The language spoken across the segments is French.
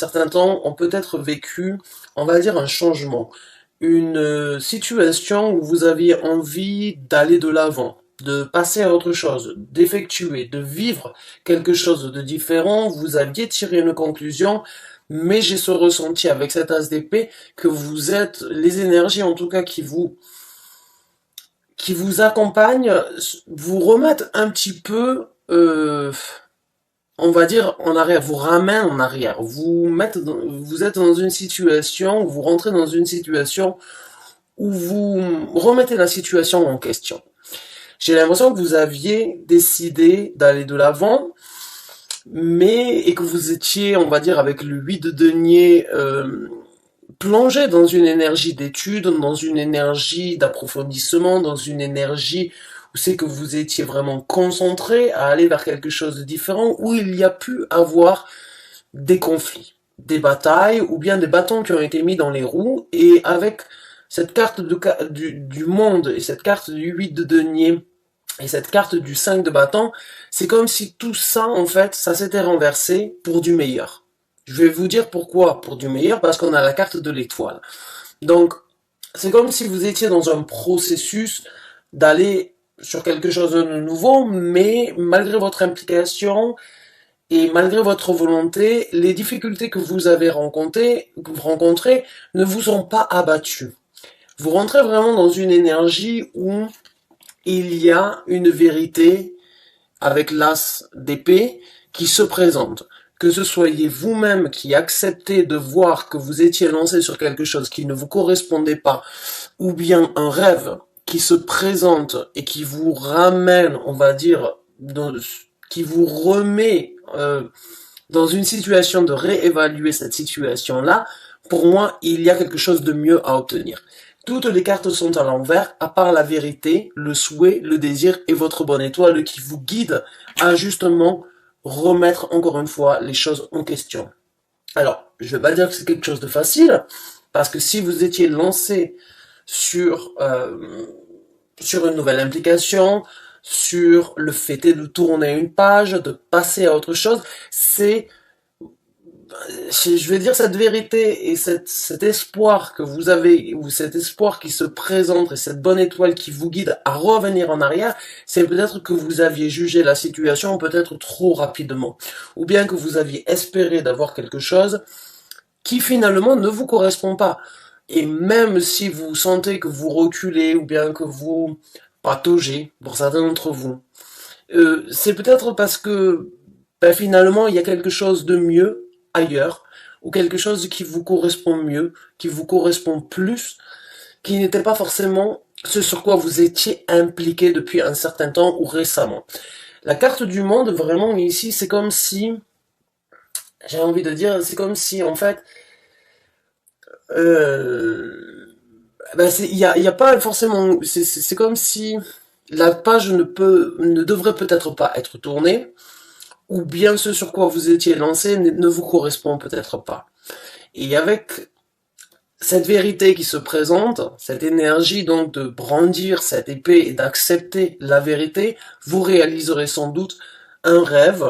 certain temps, ont peut-être vécu, on va dire, un changement. Une situation où vous aviez envie d'aller de l'avant, de passer à autre chose, d'effectuer, de vivre quelque chose de différent, vous aviez tiré une conclusion, mais j'ai ce ressenti avec cet as d'épée que vous êtes, les énergies en tout cas qui vous accompagnent, vous remettent un petit peu, on va dire en arrière, vous ramènent en arrière, vous êtes dans une situation, vous rentrez dans une situation où vous remettez la situation en question. J'ai l'impression que vous aviez décidé d'aller de l'avant, et que vous étiez, on va dire, avec le 8 de denier, plongé dans une énergie d'étude, dans une énergie d'approfondissement, dans une énergie où c'est que vous étiez vraiment concentré à aller vers quelque chose de différent, où il y a pu avoir des conflits, des batailles, ou bien des bâtons qui ont été mis dans les roues, et avec cette carte du monde, et cette carte du 8 de denier, et cette carte du 5 de bâton, c'est comme si tout ça, en fait, ça s'était renversé pour du meilleur. Je vais vous dire pourquoi pour du meilleur, parce qu'on a la carte de l'étoile. Donc, c'est comme si vous étiez dans un processus d'aller sur quelque chose de nouveau, mais malgré votre implication et malgré votre volonté, les difficultés que vous avez rencontrées ne vous ont pas abattu. Vous rentrez vraiment dans une énergie où il y a une vérité avec l'as d'épée qui se présente. Que ce soyez vous-même qui acceptez de voir que vous étiez lancé sur quelque chose qui ne vous correspondait pas, ou bien un rêve qui se présente et qui vous ramène, on va dire, qui vous remet dans une situation de réévaluer cette situation-là, pour moi, il y a quelque chose de mieux à obtenir. Toutes les cartes sont à l'envers, à part la vérité, le souhait, le désir et votre bonne étoile qui vous guide à justement remettre encore une fois les choses en question. Alors, je vais pas dire que c'est quelque chose de facile, parce que si vous étiez lancé sur sur une nouvelle implication, sur le fait de tourner une page, de passer à autre chose, je vais dire cette vérité et cet espoir que vous avez, ou cet espoir qui se présente et cette bonne étoile qui vous guide à revenir en arrière, c'est peut-être que vous aviez jugé la situation peut-être trop rapidement, ou bien que vous aviez espéré d'avoir quelque chose qui finalement ne vous correspond pas. Et même si vous sentez que vous reculez, ou bien que vous pataugez, pour certains d'entre vous, c'est peut-être parce que finalement il y a quelque chose de mieux ailleurs, ou quelque chose qui vous correspond mieux, qui vous correspond plus, qui n'était pas forcément ce sur quoi vous étiez impliqué depuis un certain temps ou récemment. La carte du monde, vraiment ici, c'est comme si, j'ai envie de dire, c'est comme si en fait, il y a pas forcément, c'est comme si la page ne devrait peut-être pas être tournée, ou bien ce sur quoi vous étiez lancé ne vous correspond peut-être pas. Et avec cette vérité qui se présente, cette énergie donc de brandir cette épée et d'accepter la vérité, vous réaliserez sans doute un rêve,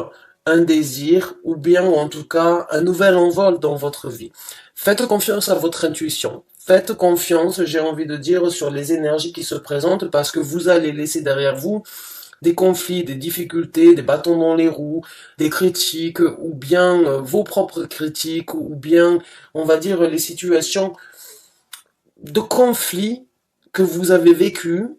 un désir, ou bien ou en tout cas un nouvel envol dans votre vie. Faites confiance à votre intuition. Faites confiance, j'ai envie de dire, sur les énergies qui se présentent parce que vous allez laisser derrière vous des conflits, des difficultés, des bâtons dans les roues, des critiques, ou bien vos propres critiques, ou bien, on va dire, les situations de conflit que vous avez vécu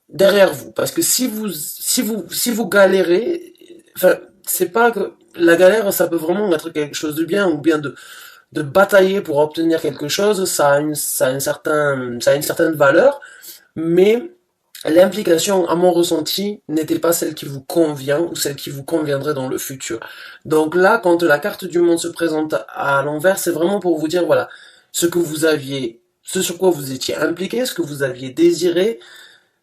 derrière vous. Parce que si vous galérez, enfin, c'est pas que la galère, ça peut vraiment être quelque chose de bien, ou bien de batailler pour obtenir quelque chose, ça a une certaine valeur, mais l'implication, à mon ressenti, n'était pas celle qui vous convient ou celle qui vous conviendrait dans le futur. Donc là, quand la carte du monde se présente à l'envers, c'est vraiment pour vous dire, voilà, ce sur quoi vous étiez impliqué, ce que vous aviez désiré,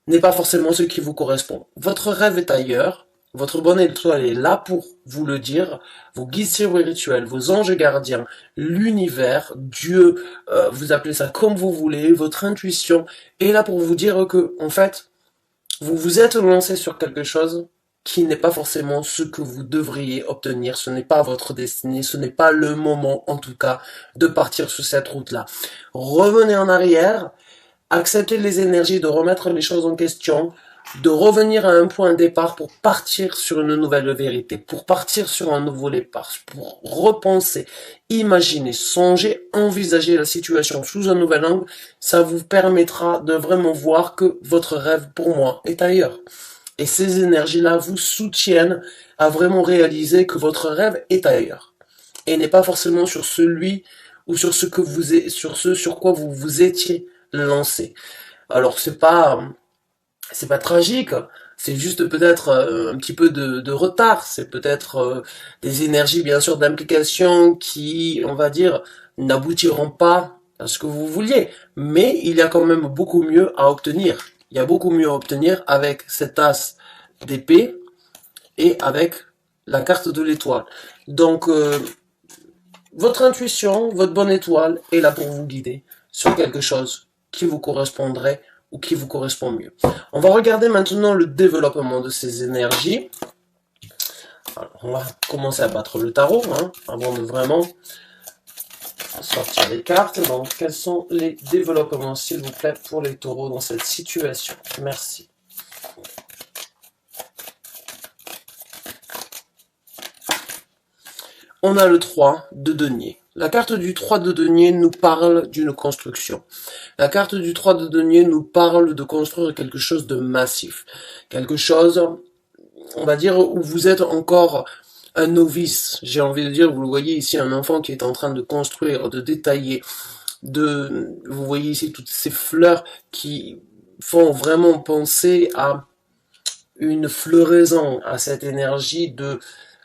n'est pas forcément ce qui vous correspond. Votre rêve est ailleurs, votre bonne étoile est là pour vous le dire, vos guides spirituels, vos anges gardiens, l'univers, Dieu, vous appelez ça comme vous voulez, votre intuition est là pour vous dire que, en fait, vous vous êtes lancé sur quelque chose qui n'est pas forcément ce que vous devriez obtenir. Ce n'est pas votre destinée, ce n'est pas le moment, en tout cas, de partir sur cette route-là. Revenez en arrière, acceptez les énergies, de remettre les choses en question, de revenir à un point de départ pour partir sur une nouvelle vérité, pour partir sur un nouveau départ, pour repenser, imaginer, songer, envisager la situation sous un nouvel angle. Ça vous permettra de vraiment voir que votre rêve, pour moi, est ailleurs. Et ces énergies-là vous soutiennent à vraiment réaliser que votre rêve est ailleurs. Et n'est pas forcément sur celui ou sur ce que vous êtes, sur ce sur quoi vous vous étiez lancé. Alors c'est pas tragique, c'est juste peut-être un petit peu de retard, c'est peut-être des énergies bien sûr d'implication qui, on va dire, n'aboutiront pas à ce que vous vouliez, mais il y a quand même beaucoup mieux à obtenir. Il y a beaucoup mieux à obtenir avec cet as d'épée et avec la carte de l'étoile. Donc votre intuition, votre bonne étoile est là pour vous guider sur quelque chose qui vous correspondrait ou qui vous correspond mieux. On va regarder maintenant le développement de ces énergies. Alors, on va commencer à battre le tarot, avant de vraiment sortir les cartes. Donc, quels sont les développements, s'il vous plaît, pour les taureaux dans cette situation? Merci. On a le 3 de denier. La carte du 3 de denier nous parle d'une construction. La carte du 3 de denier nous parle de construire quelque chose de massif. Quelque chose, on va dire, où vous êtes encore un novice. J'ai envie de dire, vous le voyez ici, un enfant qui est en train de construire, de détailler, vous voyez ici toutes ces fleurs qui font vraiment penser à une floraison, à cette énergie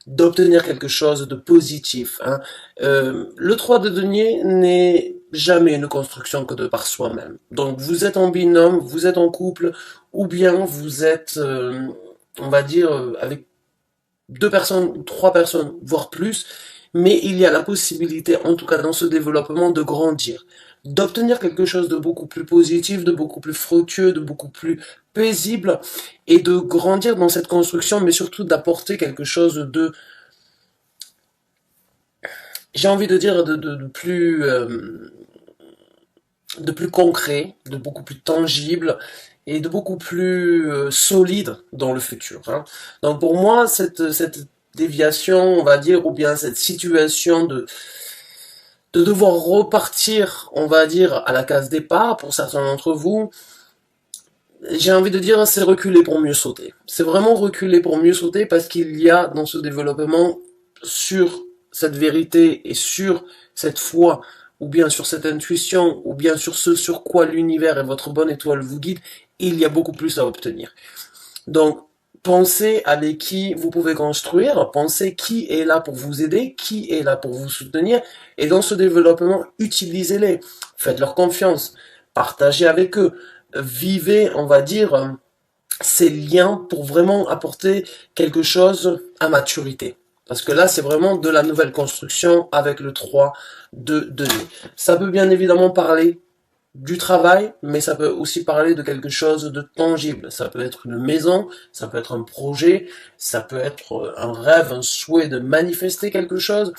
d'obtenir quelque chose de positif. Le 3 de denier n'est jamais une construction que de par soi-même. Donc vous êtes en binôme, vous êtes en couple, ou bien vous êtes, on va dire, avec 2 personnes ou 3 personnes, voire plus, mais il y a la possibilité, en tout cas dans ce développement, de grandir, d'obtenir quelque chose de beaucoup plus positif, de beaucoup plus fructueux, de beaucoup plus paisible, et de grandir dans cette construction, mais surtout d'apporter quelque chose j'ai envie de dire, de plus concret, de beaucoup plus tangible, et de beaucoup plus solide dans le futur. Donc pour moi, cette déviation, on va dire, ou bien cette situation de devoir repartir, on va dire, à la case départ, pour certains d'entre vous, j'ai envie de dire, c'est reculer pour mieux sauter. C'est vraiment reculer pour mieux sauter parce qu'il y a dans ce développement sur cette vérité et sur cette foi, ou bien sur cette intuition, ou bien sur ce sur quoi l'univers et votre bonne étoile vous guident, il y a beaucoup plus à obtenir. Donc, pensez à qui vous pouvez construire, pensez qui est là pour vous aider, qui est là pour vous soutenir, et dans ce développement, utilisez-les, faites-leur confiance, partagez avec eux, vivez, on va dire, ces liens pour vraiment apporter quelque chose à maturité. Parce que là, c'est vraiment de la nouvelle construction avec le 3 de denier. Ça peut bien évidemment parler du travail, mais ça peut aussi parler de quelque chose de tangible. Ça peut être une maison, ça peut être un projet, ça peut être un rêve, un souhait de manifester quelque chose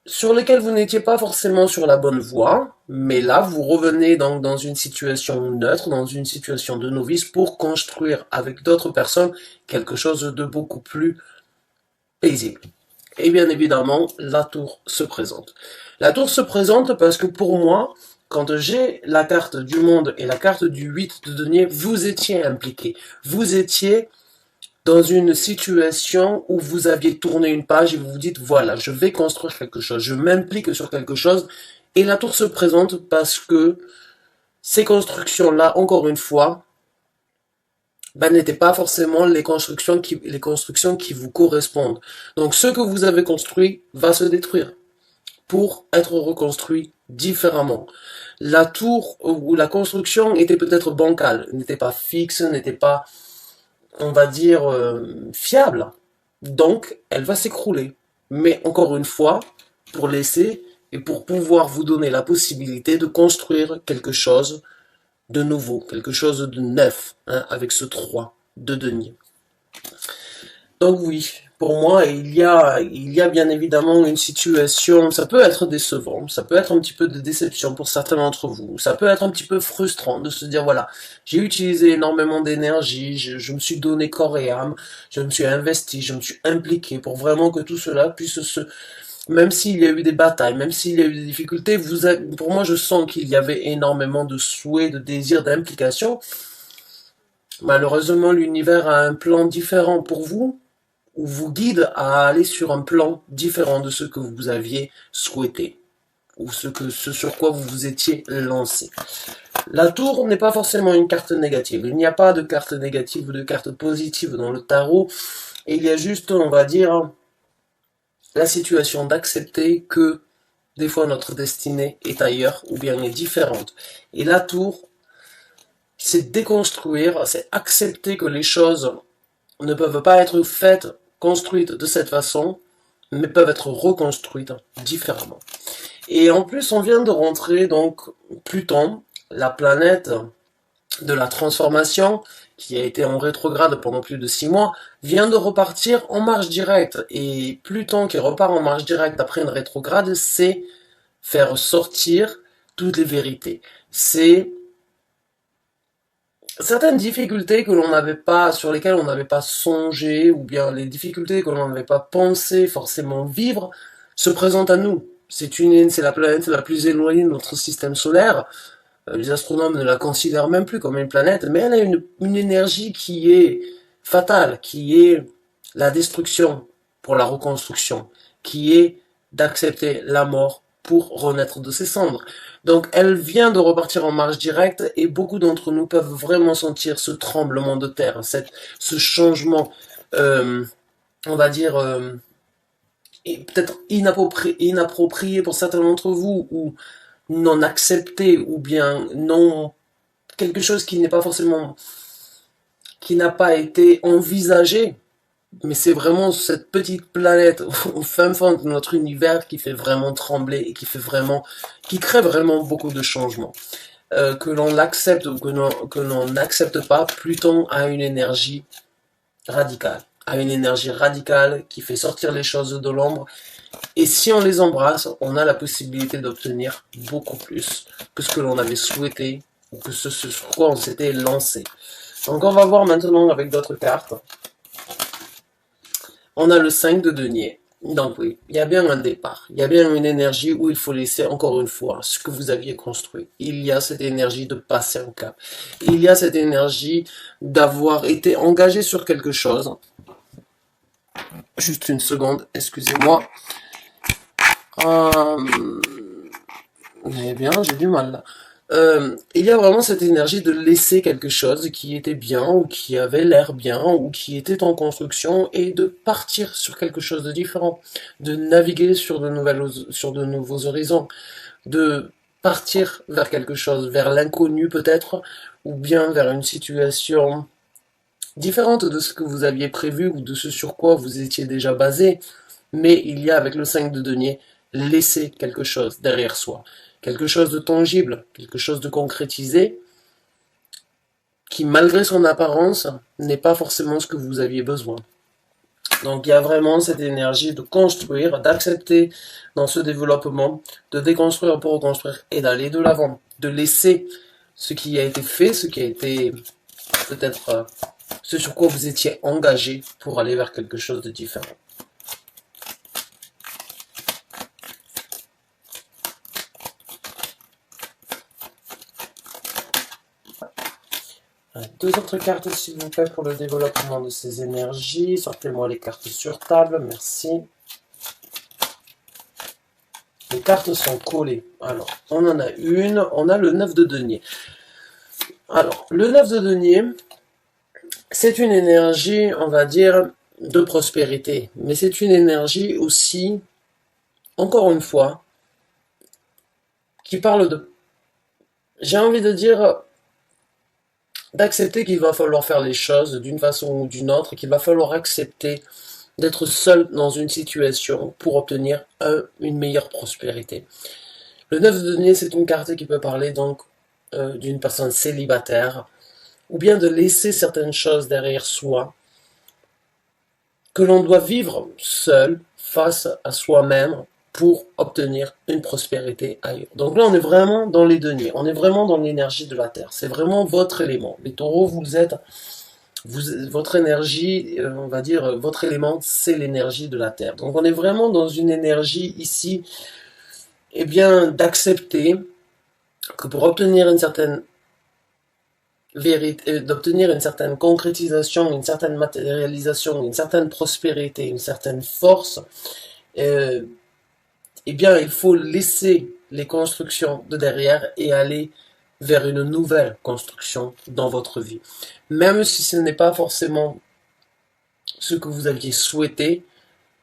sur lequel vous n'étiez pas forcément sur la bonne voie, mais là, vous revenez donc dans une situation neutre, dans une situation de novice pour construire avec d'autres personnes quelque chose de beaucoup plus paisible. Et bien évidemment, la tour se présente. La tour se présente parce que pour moi, quand j'ai la carte du monde et la carte du 8 de denier, vous étiez impliqué. Vous étiez dans une situation où vous aviez tourné une page et vous vous dites, voilà, je vais construire quelque chose, je m'implique sur quelque chose. Et la tour se présente parce que ces constructions-là, encore une fois, n'étaient pas forcément les constructions qui vous correspondent. Donc ce que vous avez construit va se détruire pour être reconstruit différemment. La tour ou la construction était peut-être bancale, n'était pas fixe, n'était pas, on va dire, fiable. Donc, elle va s'écrouler. Mais encore une fois, pour laisser et pour pouvoir vous donner la possibilité de construire quelque chose de nouveau, quelque chose de neuf, avec ce 3 de denier. Donc oui, pour moi, il y a bien évidemment une situation, ça peut être décevant, ça peut être un petit peu de déception pour certains d'entre vous, ça peut être un petit peu frustrant de se dire, voilà, j'ai utilisé énormément d'énergie, je me suis donné corps et âme, je me suis investi, je me suis impliqué pour vraiment que tout cela puisse même s'il y a eu des batailles, même s'il y a eu des difficultés, pour moi, je sens qu'il y avait énormément de souhaits, de désirs, d'implication. Malheureusement, l'univers a un plan différent pour vous, ou vous guide à aller sur un plan différent de ce que vous aviez souhaité, ou ce sur quoi vous vous étiez lancé. La tour n'est pas forcément une carte négative. Il n'y a pas de carte négative ou de carte positive dans le tarot. Et il y a juste, on va dire, la situation d'accepter que des fois notre destinée est ailleurs ou bien est différente. Et la tour, c'est déconstruire, c'est accepter que les choses ne peuvent pas être faites, construites de cette façon, mais peuvent être reconstruites différemment. Et en plus, on vient de rentrer donc Pluton, la planète de la transformation, qui a été en rétrograde pendant plus de 6 mois, vient de repartir en marche directe. Et Pluton qui repart en marche directe après une rétrograde, c'est faire sortir toutes les vérités. C'est certaines difficultés que l'on n'avait pas, sur lesquelles on n'avait pas songé, ou bien les difficultés que l'on n'avait pas pensé forcément vivre, se présentent à nous. C'est la planète la plus éloignée de notre système solaire. Les astronomes ne la considèrent même plus comme une planète, mais elle a une énergie qui est fatale, qui est la destruction pour la reconstruction, qui est d'accepter la mort pour renaître de ses cendres. Donc elle vient de repartir en marche directe et beaucoup d'entre nous peuvent vraiment sentir ce tremblement de terre, ce changement, euh, on va dire, peut-être inapproprié pour certains d'entre vous, ou non accepté, ou bien non quelque chose qui n'est pas forcément, qui n'a pas été envisagé, mais c'est vraiment cette petite planète au fin fond de notre univers qui fait vraiment trembler et qui crée vraiment beaucoup de changements. Que l'on l'accepte ou que l'on n'accepte pas, Pluton a une énergie radicale, qui fait sortir les choses de l'ombre. Et si on les embrasse, on a la possibilité d'obtenir beaucoup plus que ce que l'on avait souhaité ou que ce sur quoi on s'était lancé. Donc on va voir maintenant avec d'autres cartes. On a le 5 de denier. Donc oui, il y a bien un départ. Il y a bien une énergie où il faut laisser encore une fois ce que vous aviez construit. Il y a cette énergie de passer un cap. Il y a cette énergie d'avoir été engagé sur quelque chose. Juste une seconde, excusez-moi. Eh bien, j'ai du mal là. Il y a vraiment cette énergie de laisser quelque chose qui était bien, ou qui avait l'air bien, ou qui était en construction, et de partir sur quelque chose de différent, de naviguer sur de nouveaux horizons, de partir vers quelque chose, vers l'inconnu peut-être, ou bien vers une situation différente de ce que vous aviez prévu, ou de ce sur quoi vous étiez déjà basé. Mais il y a avec le 5 de denier, laisser quelque chose derrière soi. Quelque chose de tangible, quelque chose de concrétisé, qui malgré son apparence, n'est pas forcément ce que vous aviez besoin. Donc il y a vraiment cette énergie de construire, d'accepter dans ce développement, de déconstruire pour reconstruire et d'aller de l'avant, de laisser ce qui a été fait, ce qui a été peut-être ce sur quoi vous étiez engagé pour aller vers quelque chose de différent. Deux autres cartes, s'il vous plaît, pour le développement de ces énergies. Sortez-moi les cartes sur table, merci. Les cartes sont collées. Alors, on en a une, on a le 9 de denier. Alors, le 9 de denier, c'est une énergie, on va dire, de prospérité. Mais c'est une énergie aussi, encore une fois, qui parle de... J'ai envie de dire, d'accepter qu'il va falloir faire les choses d'une façon ou d'une autre, qu'il va falloir accepter d'être seul dans une situation pour obtenir une meilleure prospérité. Le 9 de denier, c'est une carte qui peut parler donc d'une personne célibataire, ou bien de laisser certaines choses derrière soi, que l'on doit vivre seul face à soi-même pour obtenir une prospérité ailleurs. Donc là, on est vraiment dans les deniers, on est vraiment dans l'énergie de la Terre. C'est vraiment votre élément. Les taureaux, votre énergie, on va dire, votre élément, c'est l'énergie de la Terre. Donc on est vraiment dans une énergie ici, eh bien, d'accepter que pour obtenir une certaine vérité, d'obtenir une certaine concrétisation, une certaine matérialisation, une certaine prospérité, une certaine force, euh, eh bien, il faut laisser les constructions de derrière et aller vers une nouvelle construction dans votre vie. Même si ce n'est pas forcément ce que vous aviez souhaité,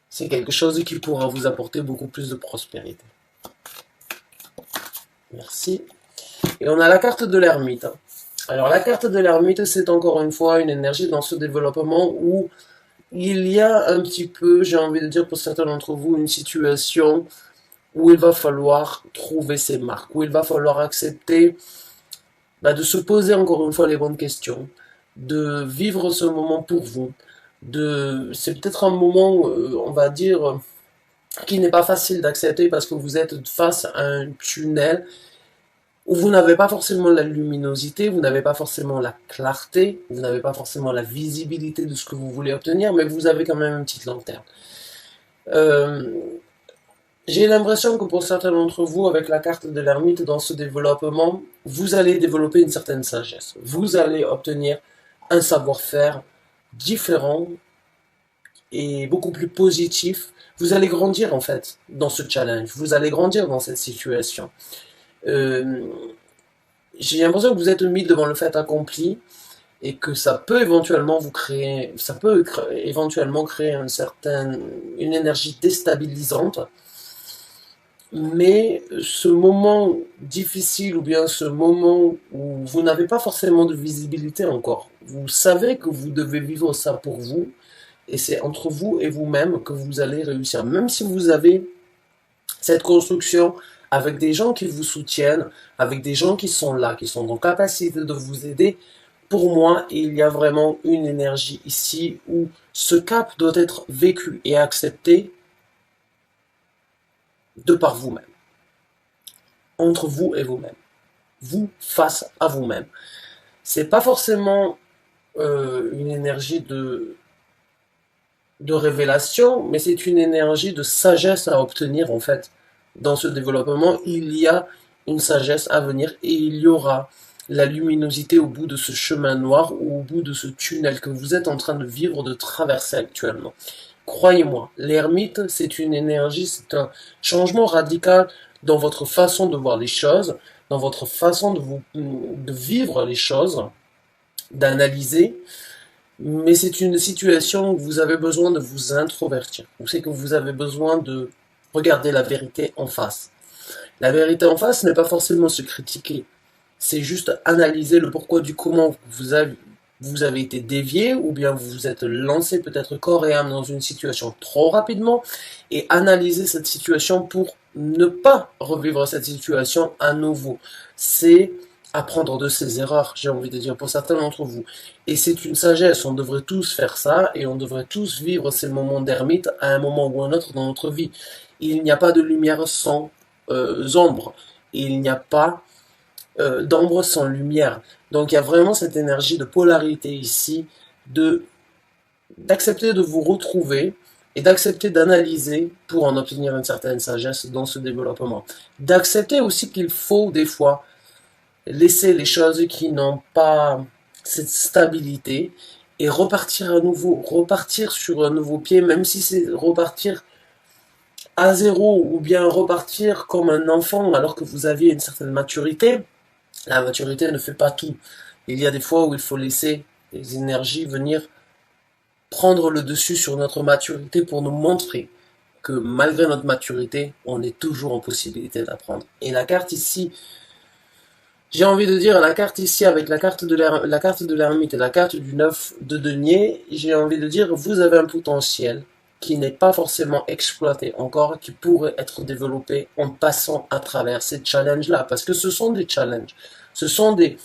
c'est quelque chose qui pourra vous apporter beaucoup plus de prospérité. Merci. Et on a la carte de l'ermite. Alors la carte de l'ermite, c'est encore une fois une énergie dans ce développement où il y a un petit peu, j'ai envie de dire pour certains d'entre vous, une situation où il va falloir trouver ses marques, où il va falloir accepter de se poser encore une fois les bonnes questions, de vivre ce moment pour vous. C'est peut-être un moment, on va dire, qui n'est pas facile d'accepter parce que vous êtes face à un tunnel où vous n'avez pas forcément la luminosité, vous n'avez pas forcément la clarté, vous n'avez pas forcément la visibilité de ce que vous voulez obtenir, mais vous avez quand même une petite lanterne. J'ai l'impression que pour certains d'entre vous, avec la carte de l'ermite dans ce développement, vous allez développer une certaine sagesse. Vous allez obtenir un savoir-faire différent et beaucoup plus positif. Vous allez grandir en fait dans ce challenge. Vous allez grandir dans cette situation. J'ai l'impression que vous êtes mis devant le fait accompli et que ça peut éventuellement éventuellement créer une énergie déstabilisante. Mais ce moment difficile ou bien ce moment où vous n'avez pas forcément de visibilité encore, vous savez que vous devez vivre ça pour vous et c'est entre vous et vous-même que vous allez réussir. Même si vous avez cette construction avec des gens qui vous soutiennent, avec des gens qui sont là, qui sont en capacité de vous aider, pour moi, il y a vraiment une énergie ici où ce cap doit être vécu et accepté de par vous-même, entre vous et vous-même, vous face à vous-même. C'est pas forcément une énergie de révélation, mais c'est une énergie de sagesse à obtenir en fait. Dans ce développement, il y a une sagesse à venir et il y aura la luminosité au bout de ce chemin noir ou au bout de ce tunnel que vous êtes en train de vivre, de traverser actuellement. Croyez-moi, l'ermite, c'est une énergie, c'est un changement radical dans votre façon de voir les choses, dans votre façon de vivre les choses, d'analyser, mais c'est une situation où vous avez besoin de vous introvertir. C'est que vous avez besoin de regarder la vérité en face. La vérité en face n'est pas forcément se critiquer, c'est juste analyser le pourquoi du comment vous avez été dévié ou bien vous vous êtes lancé peut-être corps et âme dans une situation trop rapidement et analyser cette situation pour ne pas revivre cette situation à nouveau. C'est apprendre de ses erreurs, j'ai envie de dire, pour certains d'entre vous. Et c'est une sagesse, on devrait tous faire ça et on devrait tous vivre ces moments d'ermite à un moment ou un autre dans notre vie. Il n'y a pas de lumière sans ombre. Il n'y a pas d'ombre sans lumière. Donc il y a vraiment cette énergie de polarité ici, d'accepter de vous retrouver et d'accepter d'analyser pour en obtenir une certaine sagesse dans ce développement. D'accepter aussi qu'il faut des fois laisser les choses qui n'ont pas cette stabilité et repartir à nouveau, repartir sur un nouveau pied, même si c'est repartir à zéro ou bien repartir comme un enfant alors que vous aviez une certaine maturité. La maturité ne fait pas tout. Il y a des fois où il faut laisser les énergies venir prendre le dessus sur notre maturité pour nous montrer que malgré notre maturité, on est toujours en possibilité d'apprendre. Et la carte ici, j'ai envie de dire, la carte ici avec la carte de l'ermite et la carte du 9 de denier, j'ai envie de dire, vous avez un potentiel qui n'est pas forcément exploité encore, qui pourrait être développé en passant à travers ces challenges-là. Parce que ce sont des challenges, ce sont des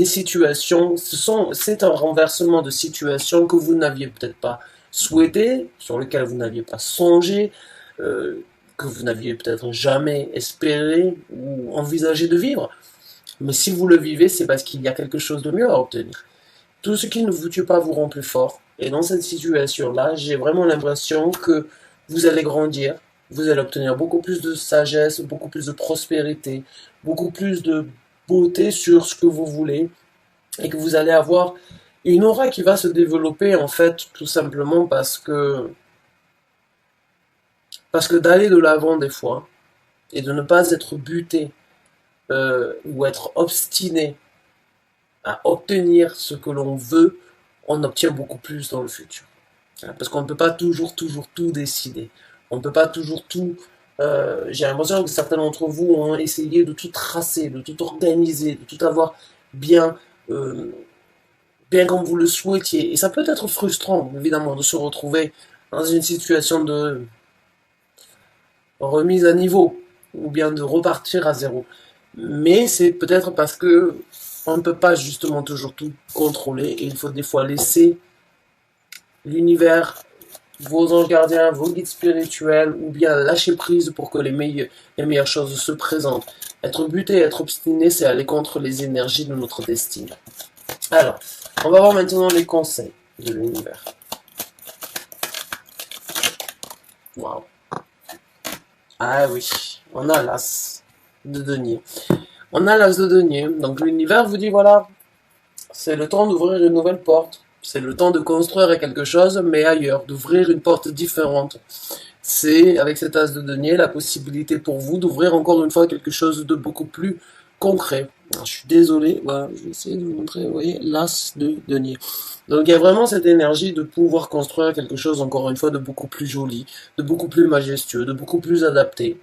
situations, c'est un renversement de situation que vous n'aviez peut-être pas souhaité, sur lequel vous n'aviez pas songé, euh, que vous n'aviez peut-être jamais espéré ou envisagé de vivre. Mais si vous le vivez, c'est parce qu'il y a quelque chose de mieux à obtenir. Tout ce qui ne vous tue pas vous rend plus fort. Et dans cette situation-là, j'ai vraiment l'impression que vous allez grandir, vous allez obtenir beaucoup plus de sagesse, beaucoup plus de prospérité, beaucoup plus de beauté sur ce que vous voulez, et que vous allez avoir une aura qui va se développer en fait tout simplement parce que d'aller de l'avant des fois et de ne pas être buté ou être obstiné à obtenir ce que l'on veut, on obtient beaucoup plus dans le futur. Parce qu'on ne peut pas toujours tout décider. On ne peut pas toujours tout. J'ai l'impression que certains d'entre vous ont essayé de tout tracer, de tout organiser, de tout avoir bien, euh, bien comme vous le souhaitiez. Et ça peut être frustrant, évidemment, de se retrouver dans une situation de remise à niveau ou bien de repartir à zéro. Mais c'est peut-être parce que on ne peut pas justement toujours tout contrôler et il faut des fois laisser l'univers, vos anges gardiens, vos guides spirituels, ou bien lâcher prise pour que les meilleures choses se présentent. Être buté, être obstiné, c'est aller contre les énergies de notre destinée. Alors, on va voir maintenant les conseils de l'univers. Waouh. Ah oui, on a l'as de denier. On a l'as de denier, donc l'univers vous dit voilà, c'est le temps d'ouvrir une nouvelle porte. C'est le temps de construire quelque chose, mais ailleurs, d'ouvrir une porte différente. C'est, avec cet as de denier, la possibilité pour vous d'ouvrir encore une fois quelque chose de beaucoup plus concret. Alors, je suis désolé, voilà, je vais essayer de vous montrer, vous voyez, l'as de denier. Donc il y a vraiment cette énergie de pouvoir construire quelque chose, encore une fois, de beaucoup plus joli, de beaucoup plus majestueux, de beaucoup plus adapté,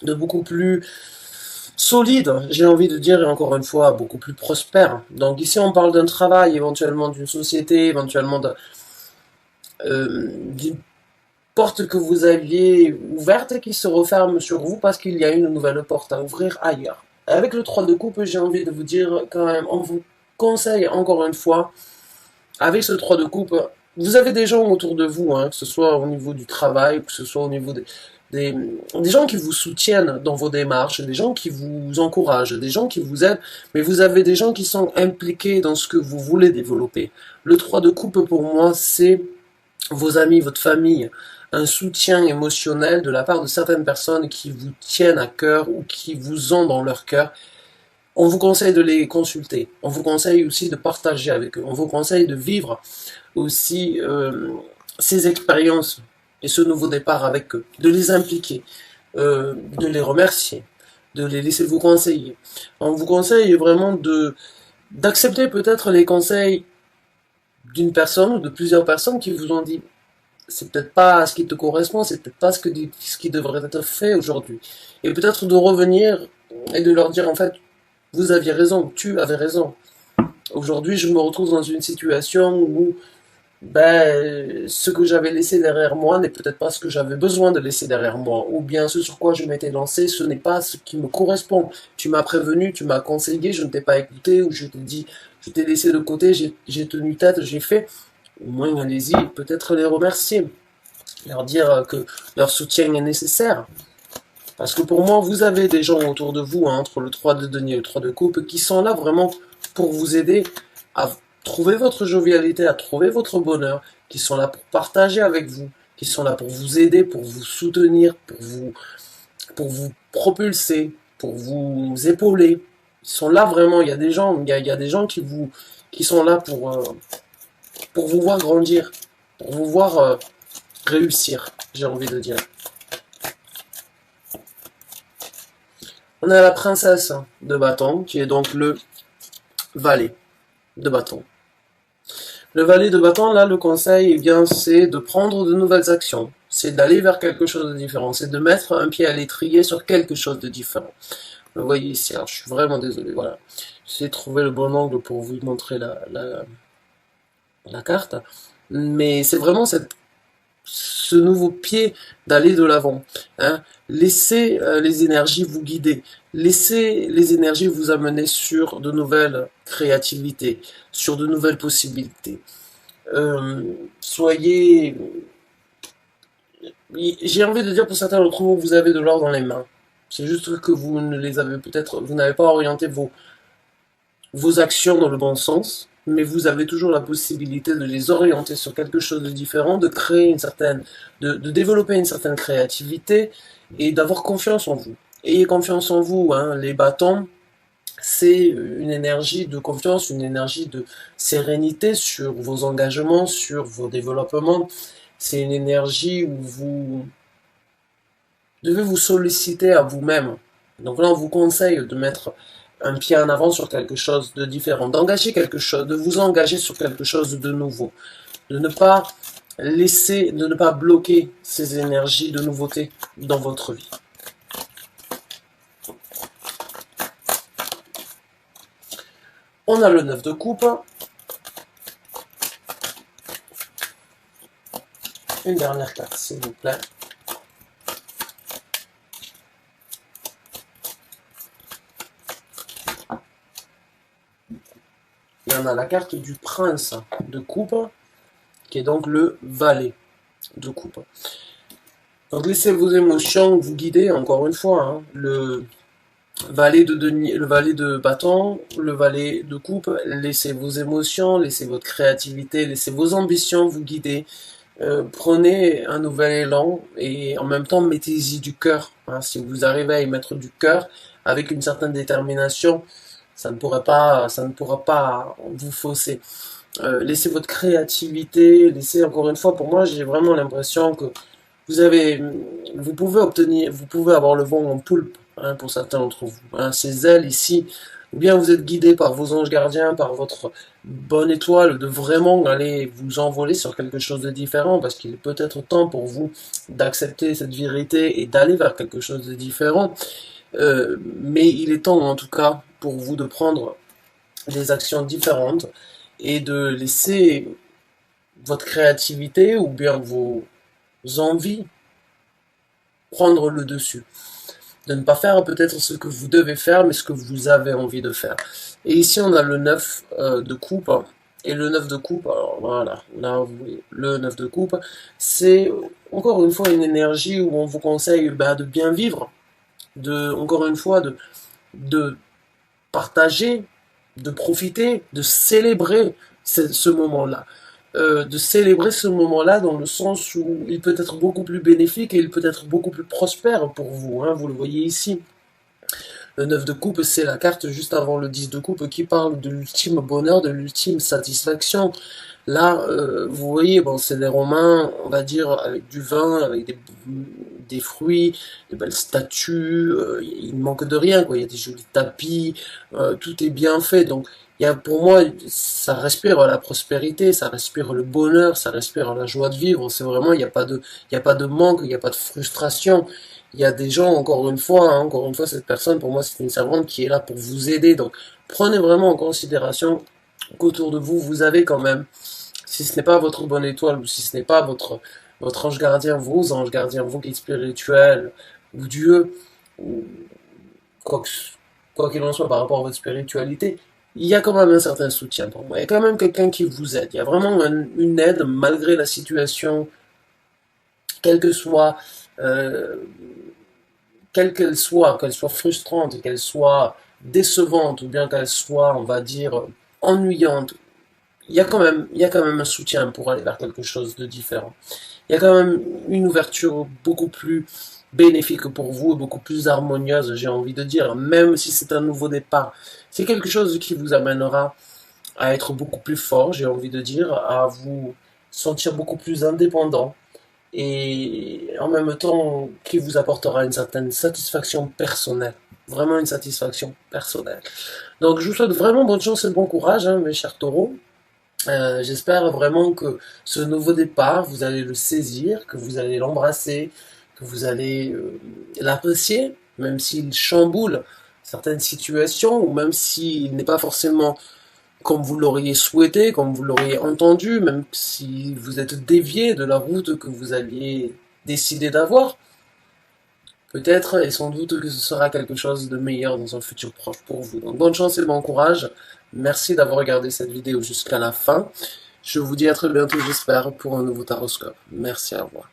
de beaucoup plus solide, j'ai envie de dire, et encore une fois, beaucoup plus prospère. Donc ici, on parle d'un travail, éventuellement d'une société, éventuellement d'une porte que vous aviez ouverte et qui se referme sur vous parce qu'il y a une nouvelle porte à ouvrir ailleurs. Avec le 3 de coupe, j'ai envie de vous dire quand même, on vous conseille encore une fois, avec ce 3 de coupe, vous avez des gens autour de vous, hein, que ce soit au niveau du travail, que ce soit au niveau des, des gens qui vous soutiennent dans vos démarches, des gens qui vous encouragent, des gens qui vous aident, mais vous avez des gens qui sont impliqués dans ce que vous voulez développer. Le 3 de coupe, pour moi, c'est vos amis, votre famille, un soutien émotionnel de la part de certaines personnes qui vous tiennent à cœur ou qui vous ont dans leur cœur. On vous conseille de les consulter. On vous conseille aussi de partager avec eux. On vous conseille de vivre aussi ces expériences et ce nouveau départ avec eux, de les impliquer, de les remercier, de les laisser vous conseiller. On vous conseille vraiment d'accepter peut-être les conseils d'une personne ou de plusieurs personnes qui vous ont dit c'est peut-être pas ce qui te correspond, c'est peut-être pas ce qui devrait être fait aujourd'hui. Et peut-être de revenir et de leur dire en fait vous aviez raison, tu avais raison. Aujourd'hui, je me retrouve dans une situation où ce que j'avais laissé derrière moi n'est peut-être pas ce que j'avais besoin de laisser derrière moi, ou bien ce sur quoi je m'étais lancé, ce n'est pas ce qui me correspond. Tu m'as prévenu, tu m'as conseillé, je ne t'ai pas écouté, ou je t'ai dit, je t'ai laissé de côté, j'ai tenu tête, j'ai fait. Au moins, allez-y, peut-être les remercier, leur dire que leur soutien est nécessaire. Parce que pour moi, vous avez des gens autour de vous, hein, entre le 3 de denier et le 3 de coupe, qui sont là vraiment pour vous aider à trouver votre jovialité, à trouver votre bonheur, qui sont là pour partager avec vous, qui sont là pour vous aider, pour vous soutenir, pour vous propulser, pour vous épauler. Ils sont là vraiment, il y a des gens qui sont là pour vous voir grandir, pour vous voir réussir, j'ai envie de dire. On a la princesse de bâton, qui est donc le valet de bâton. Le valet de bâton, là, le conseil, eh bien, c'est de prendre de nouvelles actions. C'est d'aller vers quelque chose de différent. C'est de mettre un pied à l'étrier sur quelque chose de différent. Vous voyez ici, alors je suis vraiment désolé, voilà. J'essaie de trouver le bon angle pour vous montrer la carte. Mais c'est vraiment ce nouveau pied d'aller de l'avant. Hein. Laissez les énergies vous guider. Laissez les énergies vous amener sur de nouvelles créativités, sur de nouvelles possibilités. Soyez... J'ai envie de dire pour certains d'entre vous, vous avez de l'or dans les mains. C'est juste que vous ne les avez peut-être, vous n'avez pas orienté vos actions dans le bon sens, mais vous avez toujours la possibilité de les orienter sur quelque chose de différent, de créer une certaine, de développer une certaine créativité et d'avoir confiance en vous. Ayez confiance en vous, hein. Les bâtons, c'est une énergie de confiance, une énergie de sérénité sur vos engagements, sur vos développements. C'est une énergie où vous devez vous solliciter à vous-même. Donc là, on vous conseille de mettre un pied en avant sur quelque chose de différent, d'engager quelque chose, de vous engager sur quelque chose de nouveau, de ne pas laisser, de ne pas bloquer ces énergies de nouveauté dans votre vie. On a le 9 de coupe. Une dernière carte, s'il vous plaît. Et on a la carte du prince de coupe, qui est donc le valet de coupe. Donc laissez vos émotions vous guider, encore une fois, hein. Le valet de denier, le valet de bâton, le valet de coupe, laissez vos émotions, laissez votre créativité, laissez vos ambitions vous guider. Prenez un nouvel élan et en même temps mettez-y du cœur, hein. Si vous arrivez à y mettre du cœur avec une certaine détermination, ça ne pourra pas vous fausser. Laissez votre créativité, laissez encore une fois, pour moi j'ai vraiment l'impression que vous avez, vous pouvez obtenir, vous pouvez avoir le vent en poulpe, hein, pour certains d'entre vous, hein. Ces ailes ici, ou bien vous êtes guidé par vos anges gardiens, par votre bonne étoile, de vraiment aller vous envoler sur quelque chose de différent, parce qu'il est peut-être temps pour vous d'accepter cette vérité et d'aller vers quelque chose de différent. Mais il est temps en tout cas pour vous de prendre des actions différentes et de laisser votre créativité ou bien vos envies prendre le dessus. De ne pas faire peut-être ce que vous devez faire, mais ce que vous avez envie de faire. Et ici, on a le 9 de coupe. Et le 9 de coupe, alors voilà, là, vous voyez, le 9 de coupe, c'est encore une fois une énergie où on vous conseille de bien vivre, encore une fois, de partager, de profiter, de célébrer ce moment-là. De célébrer ce moment-là dans le sens où il peut être beaucoup plus bénéfique et il peut être beaucoup plus prospère pour vous, hein, vous le voyez ici. Le 9 de coupe, c'est la carte juste avant le 10 de coupe qui parle de l'ultime bonheur, de l'ultime satisfaction. Là, vous voyez, bon, c'est des Romains, on va dire, avec du vin, avec des fruits, de belles statues, il ne manque de rien, quoi. Il y a des jolis tapis, tout est bien fait. Donc, pour moi, ça respire la prospérité, ça respire le bonheur, ça respire la joie de vivre. C'est vraiment, il y a pas de manque, il n'y a pas de frustration. Il y a des gens, encore une fois, cette personne, pour moi, c'est une servante qui est là pour vous aider. Donc, prenez vraiment en considération qu'autour de vous, vous avez quand même, si ce n'est pas votre bonne étoile, ou si ce n'est pas votre ange gardien, vos anges gardiens, vos guides spirituels, ou Dieu, ou quoi quoi qu'il en soit par rapport à votre spiritualité, il y a quand même un certain soutien pour moi. Il y a quand même quelqu'un qui vous aide. Il y a vraiment une aide malgré la situation, quelle que soit, euh, qu'elle soit frustrante, qu'elle soit décevante, ou bien qu'elle soit, on va dire, ennuyante. Il y a quand même un soutien pour aller vers quelque chose de différent. Il y a quand même une ouverture beaucoup plus bénéfique pour vous, beaucoup plus harmonieuse, j'ai envie de dire, même si c'est un nouveau départ. C'est quelque chose qui vous amènera à être beaucoup plus fort, j'ai envie de dire, à vous sentir beaucoup plus indépendant et en même temps qui vous apportera une certaine satisfaction personnelle. Vraiment une satisfaction personnelle. Donc je vous souhaite vraiment bonne chance et bon courage, hein, mes chers taureaux. J'espère vraiment que ce nouveau départ, vous allez le saisir, que vous allez l'embrasser, que vous allez l'apprécier, même s'il chamboule certaines situations, ou même s'il n'est pas forcément comme vous l'auriez souhaité, comme vous l'auriez entendu, même si vous êtes dévié de la route que vous alliez décider d'avoir. Peut-être et sans doute que ce sera quelque chose de meilleur dans un futur proche pour vous. Donc bonne chance et bon courage. Merci d'avoir regardé cette vidéo jusqu'à la fin. Je vous dis à très bientôt, j'espère, pour un nouveau taroscope. Merci, au revoir.